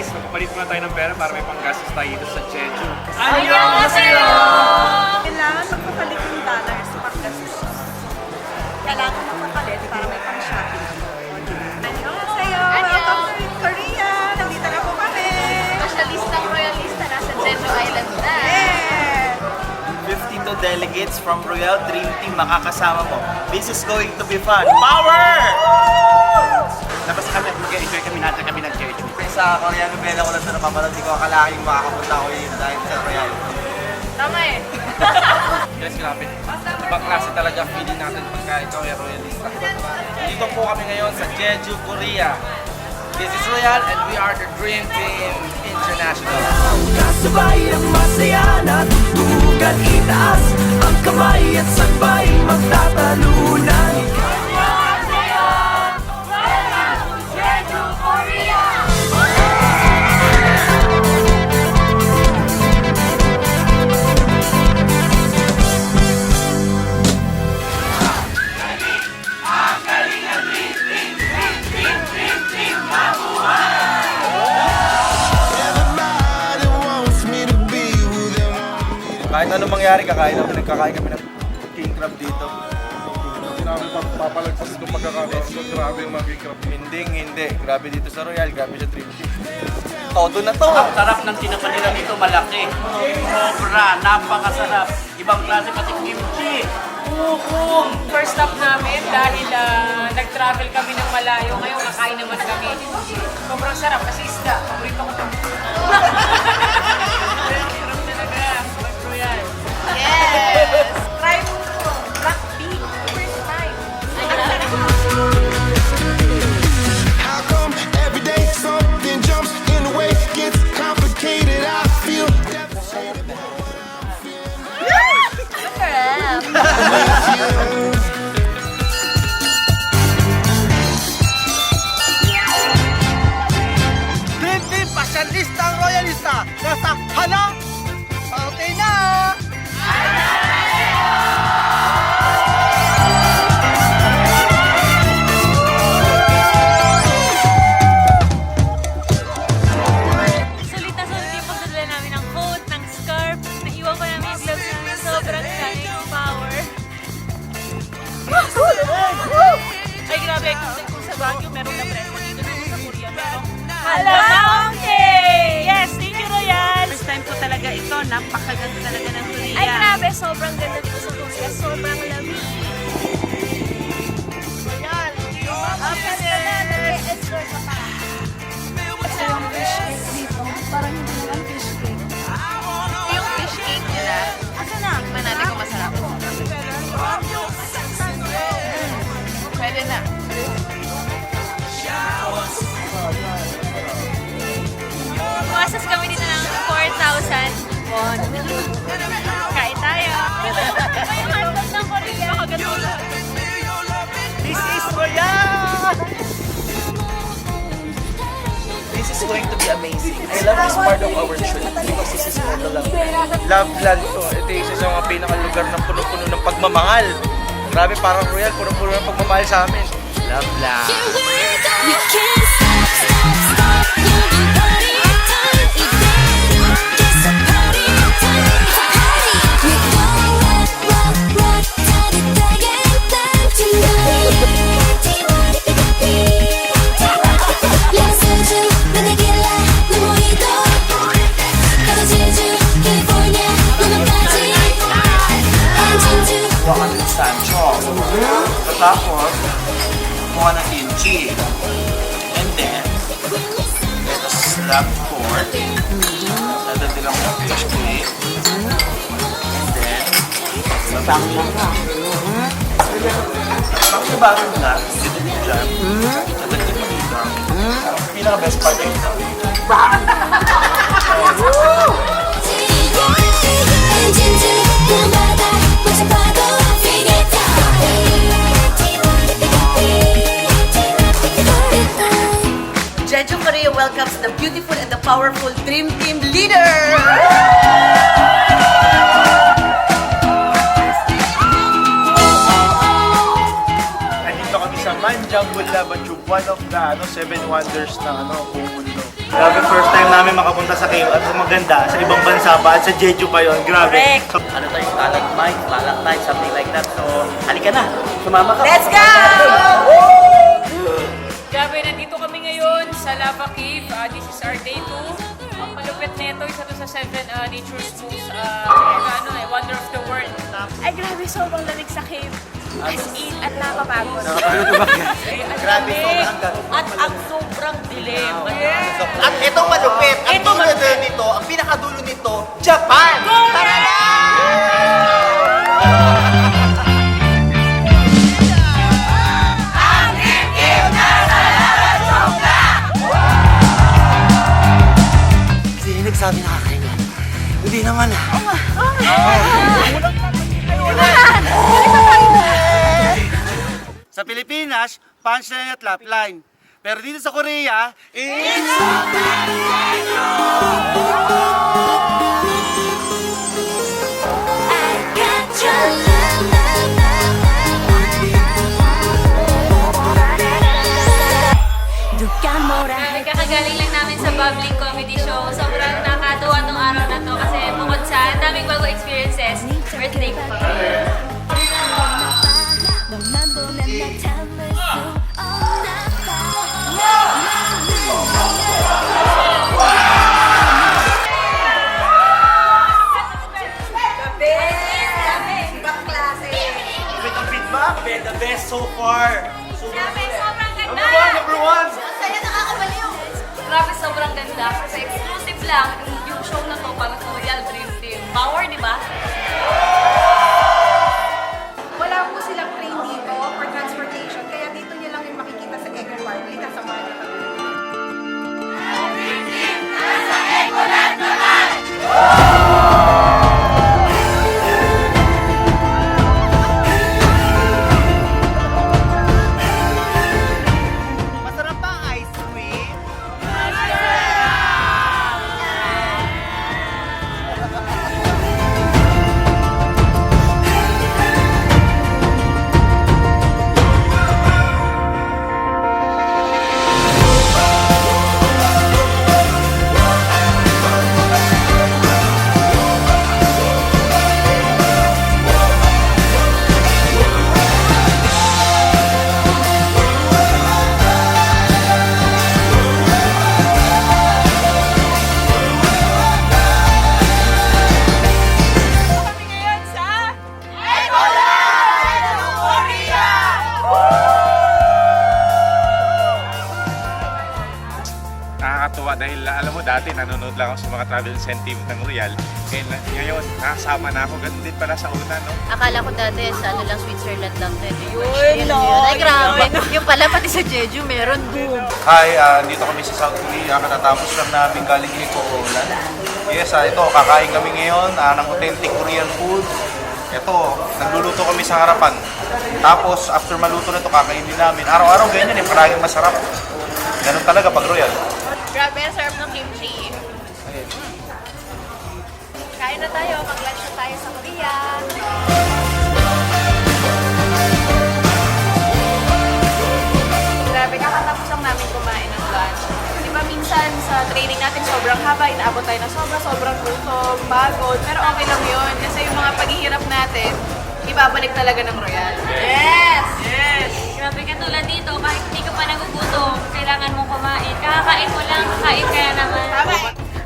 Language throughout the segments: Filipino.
guys, magpapalit muna tayo ng pera para may panggastos tayo dito sa Jeju. Annyeonghaseyo! Kailangan magpapalit ng dollars sa paggastos. Kailangan magpapalit para may pang-shopping. Annyeonghaseyo! Welcome to Korea! Nandito na po kami! Nasyalistang royalista, nasa Jeju Island na. Yeah! 52 delegates from Royal Dream Team makakasama mo. This is going to be fun. Power! Labas kami at mag-enjoy kami natin kami ng Jeju. Sa Korean novela ko lang ito napapanood, di ko akalaing makakapunta ko yun dahil sa Royal. Tama eh. Guys, grabe. Ibang klase talaga feeling natin pagka ikaw ay royalista. Dito po kami ngayon sa Jeju, Korea. This is Royal and we are the Dream Team International. Kasabay ang masaya na tutugan itaas ang kamay at sabay magtatalunan. Kahit anong mangyari, kakain kami ng king crab dito. Hindi namin papalagpas kung magkakakaroon ko. Grabe yung maging crab. Hindi. Grabe dito sa Royal, grabe sa Dream Team. Todo na to! Ang sarap ng tinapa nila nito, malaki. Sobra, napakasarap. Ibang klase pati kimchi. Ukong! First stop namin dahil nag-travel kami ng malayo. Ngayon kakain naman kami. Sobrang sarap kasi isda. Paborito ko ito. Sarap talaga. Royal. Yes! Try mo ito. Black bean. First time. How come every day something jumps in the way, gets complicated? I feel devastated. Dream Team, pasyalistang royalista! Nasa hala! Okay na! Sulit na sulit yung pagdadala namin ng coat, ng scarf. Naiwan pa namin yung gloves namin. Sobrang daming power. Ay, grabe. Kung sa Baguio, meron na presyo. Dito naman sa Korea, meron. Okay! Yes, thank you, Royal! First time ko talaga ito. Napakaganda talaga ng Korea. Ay, grabe. Sobrang ganda dito sa Korea. Sobrang lamig. Royal, happy nag-explore ka pa. Ito yung fish cake dito. Parang hindi naman fish cake. Yung fish cake nila. Asa na? Tikman natin kung masarap. Pwede na. Pumasas kami dito ng 4,000 won. Kain tayo. May hotdog ng Korea. Makaganda. This is Royal! This is going to be amazing. I love this part of our trip because this is called the Love Land. Love Land to. Ito yung isa sa mga pinakalugar ng puno-puno ng pagmamahal. Grabe, parang Royal, puno-puno ng pagmamahal sa amin. Love Land. We can't stop, stop, stop. You'll be party time. It's a party time. We wanna rock, rock, rock. 따뜻하게 날 tonight. 영수주, 베네길라, 눈보이도. 가도 제주, 캘리포니아, 누명까지. 엔진주. Kuha ka ng sancho. Tapos, kuha ng kimchi. And then, ito slab pork. Ito din ang fish cake. And then, babang lang ka. Pag nabago na, dito din dyan. Ito din mo dito. Pinaka-best part ay ito. 엔진주, 눈바다, 멋진 파도, figure time. Jeju, Korea welcomes the beautiful and the powerful Dream Team leader! Nandito kami sa Manjang Bulaban Tube, one of the 7 wonders ng buong mundo. Grabe, first time namin makapunta sa Cave at maganda sa ibang bansa pa at sa Jeju pa yun. Grabe. Correct. Ano tayo, stalagmite, something like that. So, halika na, sumama ka. Let's go! Grabe, nandito kami ngayon sa Lava Cave. This is our day 2. Ang malupit nito, isa to sa 7 nature schools. Wonder of the world. Ay, grabe, sobrang lamig sa cave. As in, at nakakapagod. Grabe, sobrang At ang sobrang dilim. At itong malupit, ang dulo nito, ang pinakadulo nito, Japan! Tara na! Sino nagsabi nakakainga? Hindi naman ah. Sa Pilipinas, punchline at lapline. Pero dito sa Korea, it's... I got your love. 누가 뭐라 Kakagaling lang namin sa bubbling comedy show. Sobrang nakakatuwa tong araw na to kasi bukod sa ang daming bago experiences, birthday ko pa. 너만 보면 나 참을 수 없나 Ibang klase. With the feedback, the best so far. Grabe, sobrang ganda! Number one! Saya nakakabaliw! Grabe, sobrang ganda. Kasi exclusive lang yung show na to para sa Royal Dream Team. Power, di ba? Wala po silang train dito for transportation, kaya dito nyo lang yung makikita sa Eco Park. Kasama niyo kami. Masarap ba ang ice cream? Nakakatuwa dahil alam mo dati nanonood lang ako sa mga travel incentive ng Royal. Ngayon, nakasama na ako. Ganun din pala sa una, no? Akala ko dati sa lang, Switzerland lang. Yun, no? Ay, grabe. Yung pala pati sa Jeju, meron boom. Hi, dito kami sa South Korea. Katatapos lang namin galing Ikoholan. Yes, ito, kakain kami ngayon ng authentic Korean food. Ito, nagluluto kami sa harapan. Tapos, after maluto na ito, kakainin namin. Araw-araw ganyan, parang masarap. Ganun talaga pag Royal. Grabe, ang sarap ng kimchi. Kain na tayo, mag-lunch na tayo sa Korea. Grabe, kakatapos lang namin kumain ng lunch. Di ba minsan sa training natin sobrang haba, inaabot tayo na sobrang gutom, pagod. Pero okay lang yun kasi yung mga paghihirap natin, ibabalik talaga ng Royal. Yes! Yes! Grabe, katulad dito, kahit hindi ka pa nagugutom, kailangan mong kumain. Kakakain mo lang, kakain kaya naman.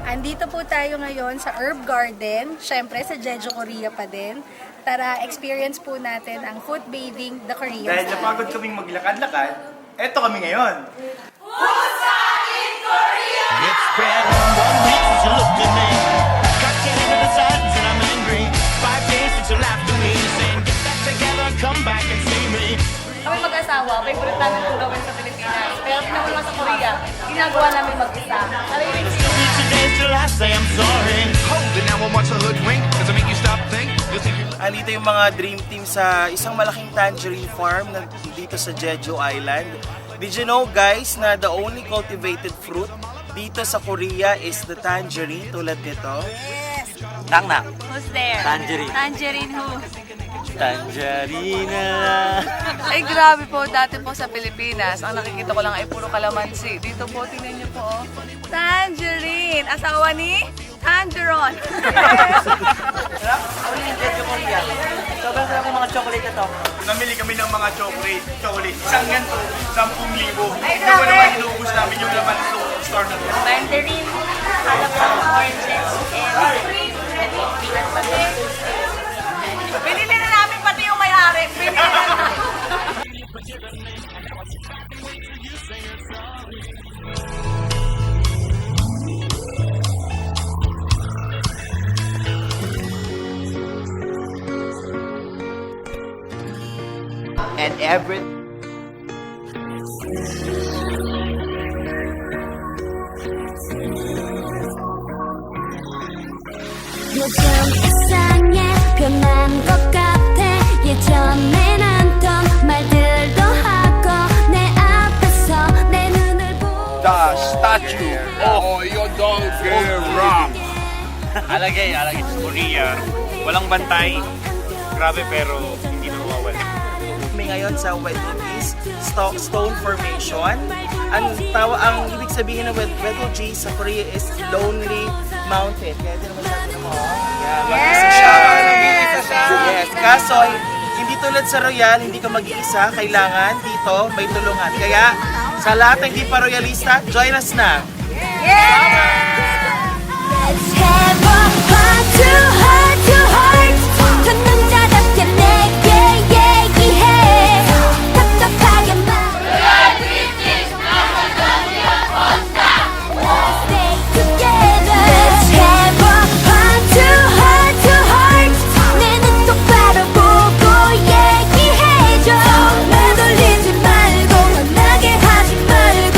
Andito po tayo ngayon sa Herb Garden, syempre sa Jeju, Korea pa din. Tara, experience po natin ang foot bathing the Korean Dahil style. napagod kaming maglakad-lakad, eto kami ngayon. It's been 1 week since you looked at me. Got your head to the sides and I'm angry. 5 days since you laughed at me, saying get that together, come back and see me. Kami mag-asawa, favorite namin kung gawin sa Pilipinas. Pero pinamula naman sa Korea, ginagawa namin mag-isa. Ano yung Each day till I say I'm sorry. Hold it now, I want to hoodwink. Does it make you stop think? Does it Andito yung mga dream team sa isang malaking tangerine farm na dito sa Jeju Island. Did you know guys na the only cultivated fruit dito sa Korea is the tangerine tulad nito? Nang-nang. Who's there? Tangerine. Tangerine who? Tangerina. Ay, grabe po. Dati po sa Pilipinas, ang nakikita ko lang ay puro kalamansi. Dito po, tingnan niyo po. Oh. Tangerine! Asawa ni Tangeron. Ako yung Jeju Korea. Sobrang sarap ng mga chocolate na to. Namili kami ng mga chocolate. Isang ganito, 10,000. Ay, Ito grabe. naman inuubos namin yung laman ng store na to. Mandarin, oranges, and cream. Binili na namin pati yung may-ari. Binili na namin. And every 요즘 이상해 변한 것 같아 예전엔 않던 말들도 하고 내 앞에서 내 눈을 보고 The statue of Yodong Alagay sa Korea. Walang bantay. Grabe pero hindi na mawawala. kami ngayon sa Wedwudgies Stone Formation. Ang ibig sabihin ng Wedwudgies sa Korea is Lonely Mountain. Kaya din naman sabi mo, mag-isa siya. Yes. Kaso, hindi tulad sa Royal, hindi ka mag-iisa. Kailangan dito may tulungan. Kaya, sa lahat ng hindi pa Royalista, join us na! Let's have a heart to heart to heart 두 남자답게 내게 얘기해 답답하게 Stay together Let's have a heart to heart to heart 내 눈 똑바로 보고 얘기해줘 매돌리지 말고 화나게 하지 말고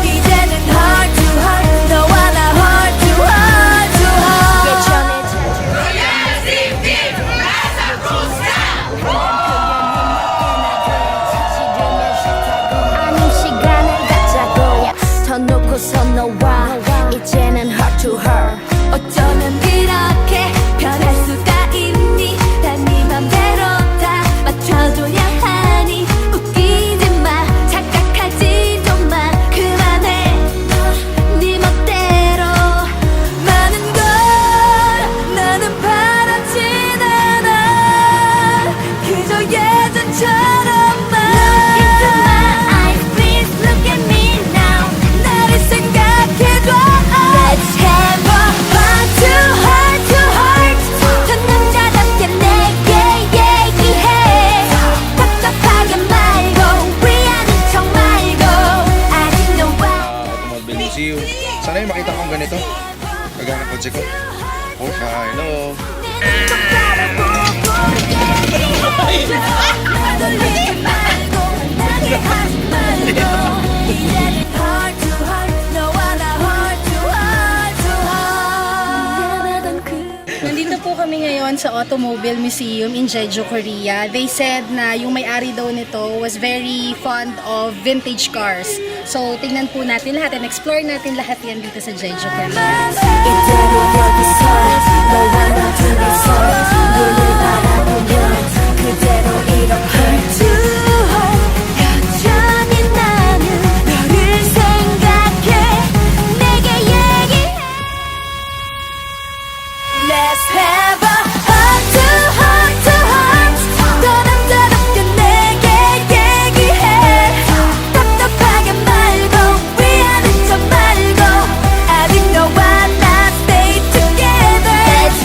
이제는 heart to heart 너와 나 heart to heart to heart 아닌 시간을 갖자고야 더 놓고서 너와 이제는 heart to heart 어쩌면 이렇게 변할 수가 있니 다 네 맘대로 다 맞춰줘야 하니 웃기지 마 착각하지도 마 그만해 네 멋대로 많은 걸 나는 바라진 않아 그저 예전처럼만 Look into my eyes please look at me now 나를 생각해줘 Let's have a heart to heart to heart 두 남자답게 내게 얘기해 답답하게 말고 위하는 척 말고 아직 너와 Automobile Museum. Sana yung makita kong ganito. Pagana kotse ko. Oh, hello. Nandito po kami ngayon sa Automobile Museum in Jeju, Korea. They said na yung may-ari daw nito was very fond of vintage cars. So, tingnan po natin lahat and explore natin lahat yan dito sa Jeju, Korea. 이대로 여기서 너와 나 둘이서 눈을 바라보면 그대로 이렇게 Heart to heart 여전히 나는 너를 생각해 내게 얘기해 Let's have a heart to heart to heart 더 남자답게 내게 얘기해 답답하게 말고 위하는 척 말고 아직 너와 나 stay together Let's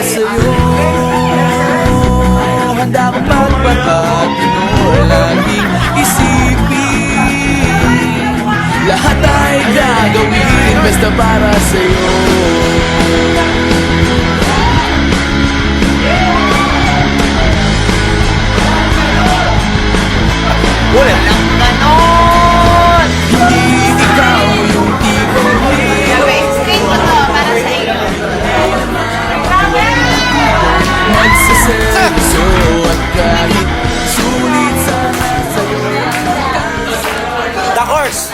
sa'yo. Handa akong magpakatino, laging isipin. Lahat ay gagawin basta para sa'yo. Walang ganon! Hindi ikaw yung tipo magsaseryoso at kahit sulit sa sa'yo. The course!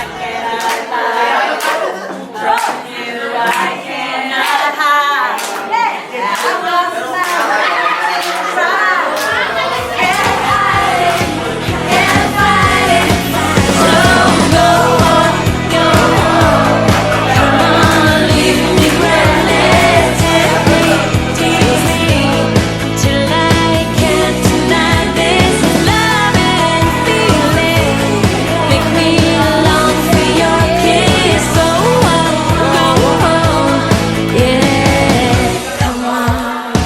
Till I can't deny this love and feeling. Make me long for your kiss. So go home, yeah, come on.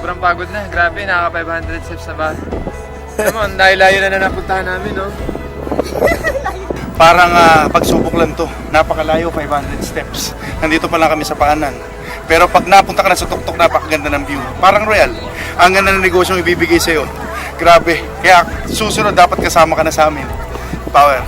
Sobrang pagod na. Grabe, nakaka 500 steps na ba? Alam mo, ang layo na napuntahan namin, no? Parang pagsubok lang to. Napakalayo, 500 steps. Nandito pa lang kami sa paanan. Pero pag napunta ka na sa tuktok, napakaganda ng view. Parang Royal. Ang ganda ng negosyong ibibigay sa'yo. Grabe. Kaya susunod, dapat kasama ka na sa amin. Power.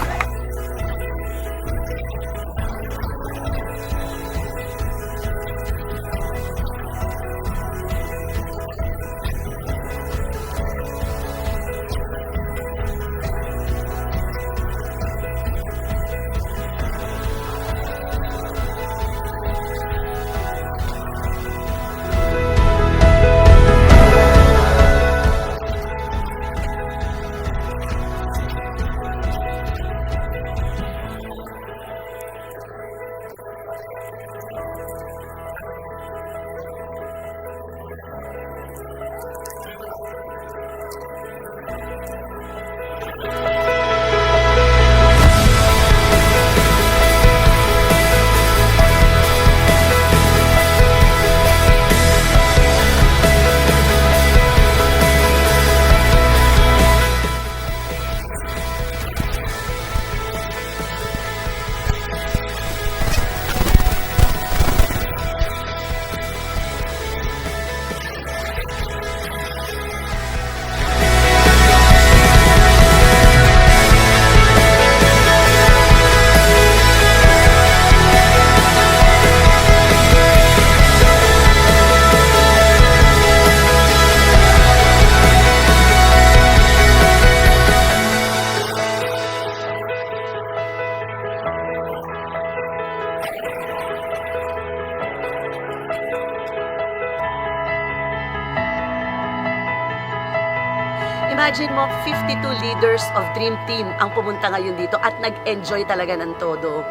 Imagine mo, 52 leaders of Dream Team ang pumunta ngayon dito at nag-enjoy talaga ng todo.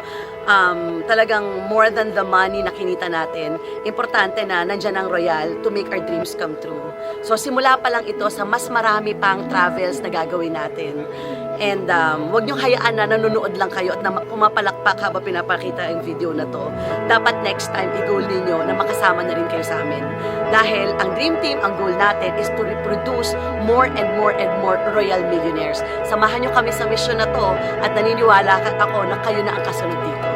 Talagang more than the money na kinita natin, importante na nandyan ang Royal to make our dreams come true. So simula pa lang ito sa mas marami pang travels na gagawin natin. And huwag niyong hayaan na nanonood lang kayo at na pumapalakpak habang pinapakita ang video na to. Dapat next time, i-goal ninyo na makasama na rin kayo sa amin. Dahil ang Dream Team, ang goal natin is to reproduce more and more and more Royal Millionaires. Samahan niyo kami sa mission na to at naniniwala ako na kayo na ang kasunod dito.